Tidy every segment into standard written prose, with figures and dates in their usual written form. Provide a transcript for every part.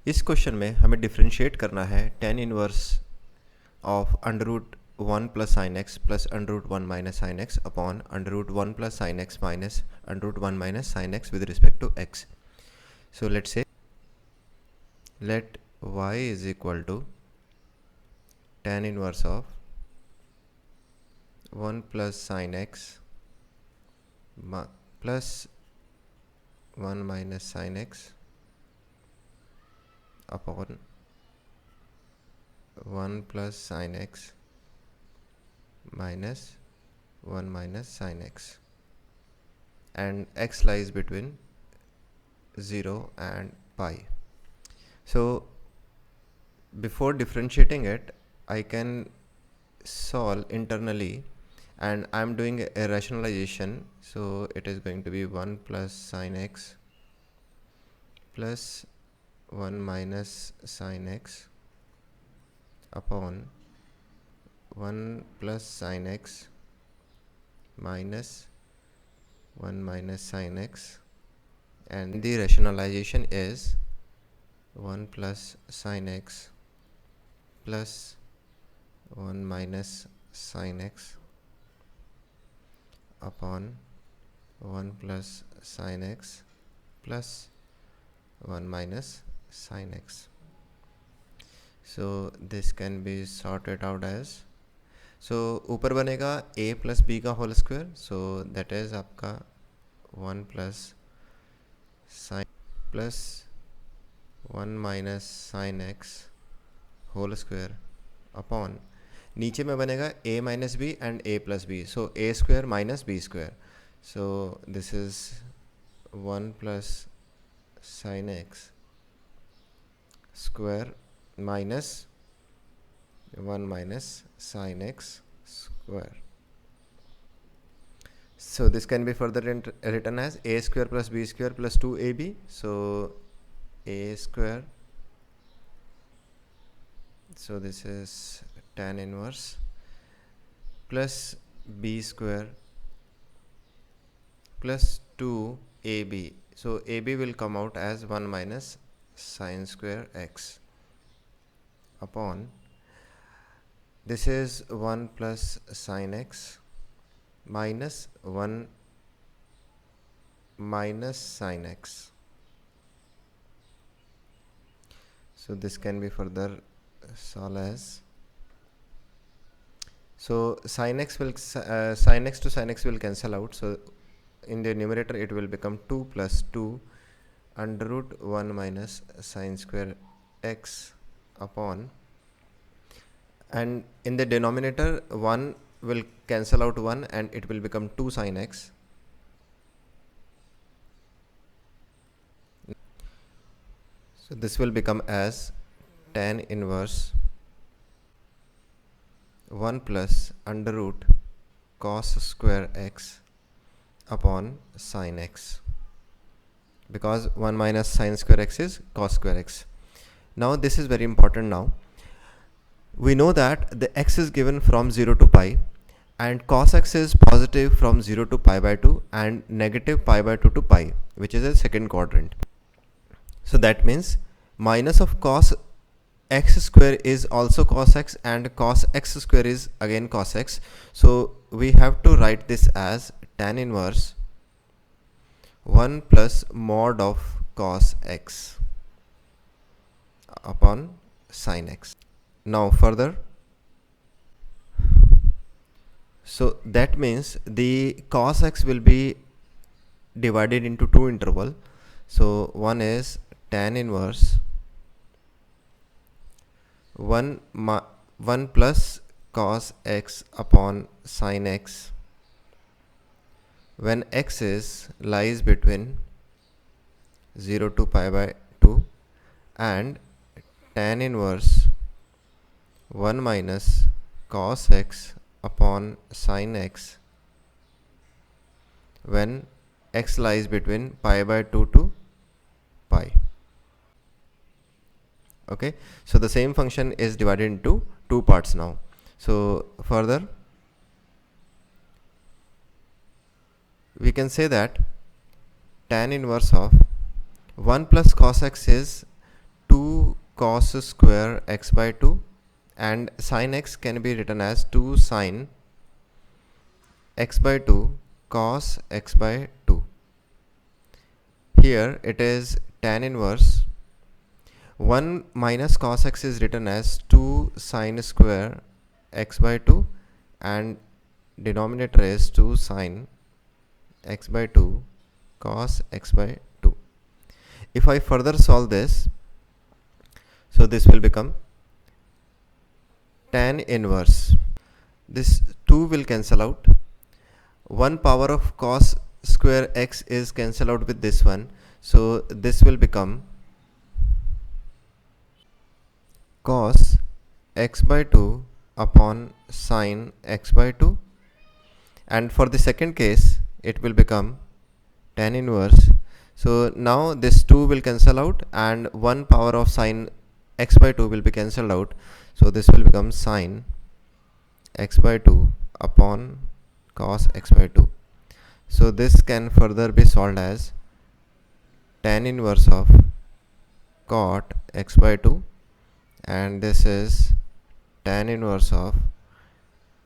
इस क्वेश्चन में हमें डिफ्रेंशिएट करना है tan inverse of under root 1 plus sine x plus under root 1 minus sine x upon under root 1 plus sine x minus under root 1 minus sine x with respect to x. So let's say let y is equal to tan inverse of 1 plus sin x plus 1 minus sin x upon 1 plus sin x minus 1 minus sin x, and x lies between 0 and pi. So before differentiating it, I can solve internally, and I am doing a rationalization. So it is going to be 1 plus sin x plus 1 minus sin x upon 1 plus sin x minus 1 minus sin x, and the rationalization is 1 plus sin x plus 1 minus sin x upon 1 plus sin x plus 1 minus sin x. So this can be sorted out as, so ऊपर बनेगा a plus b का whole square, so that is आपका 1 plus sin plus 1 minus sin x whole square upon नीचे में बनेगा a minus b and a plus b, so a square minus b square, so this is 1 plus sin x square minus 1 minus sin x square. So this can be further written as a square plus b square plus 2ab, so a square, so this is tan inverse, plus b square plus 2ab, so ab will come out as 1 minus sin square x upon, this is 1 plus sin x minus 1 minus sin x, so this can be further solved as, so sin x will sin x to sin x will cancel out, so in the numerator it will become 2 plus 2 under root 1 minus sin square x upon, and in the denominator 1 will cancel out 1 and it will become 2 sin x. So this will become as tan inverse 1 plus under root cos square x upon sin x, because 1 minus sin square x is cos square x. Now this is very important. Now we know that the x is given from 0 to pi, and cos x is positive from 0 to pi by 2 and negative pi by 2 to pi, which is a second quadrant. So that means minus of cos x square is also cos x, and cos x square is again cos x. So we have to write this as tan inverse 1 plus mod of cos x upon sin x. Now further, so that means the cos x will be divided into two interval. So one is tan inverse 1 plus cos x upon sin x when x is lies between 0 to pi by 2, and tan inverse 1 minus cos x upon sin x when x lies between pi by 2 to pi. Okay, so the same function is divided into two parts now. So further we can say that tan inverse of 1 plus cos x is 2 cos square x by 2, and sin x can be written as 2 sin x by 2 cos x by 2. Here it is tan inverse 1 minus cos x is written as 2 sin square x by 2, and denominator is 2 sin x by 2 cos x by 2. If I further solve this, so this will become tan inverse. This 2 will cancel out. 1 power of cos square x is cancelled out with this one. So this will become cos x by 2 upon sin x by 2. And for the second case, it will become tan inverse. So now this 2 will cancel out, and 1 power of sin x by 2 will be cancelled out. So this will become sin x by 2 upon cos x by 2. So this can further be solved as tan inverse of cot x by 2, and this is tan inverse of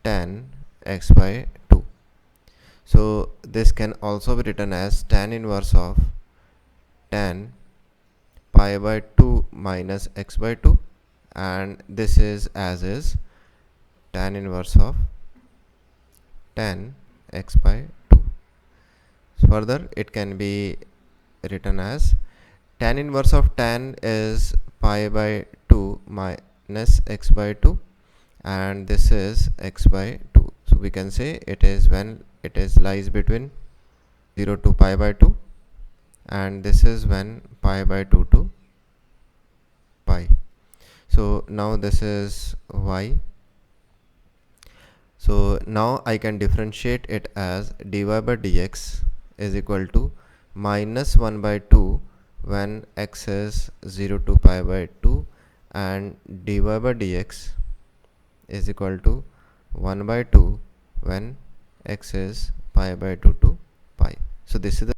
tan x by 2. So this can also be written as tan inverse of tan pi by 2 minus x by 2, and this is as is tan inverse of tan x by 2. Further, it can be written as tan inverse of tan is pi by 2 minus x by 2, and this is x by 2. So we can say it is when it is lies between 0 to pi by 2, and this is when pi by 2 to pi. So now this is y. So now I can differentiate it as dy by dx is equal to minus 1 by 2 when x is 0 to pi by 2, and dy by dx is equal to 1 by 2 when x is pi by 2 to pi. So this is the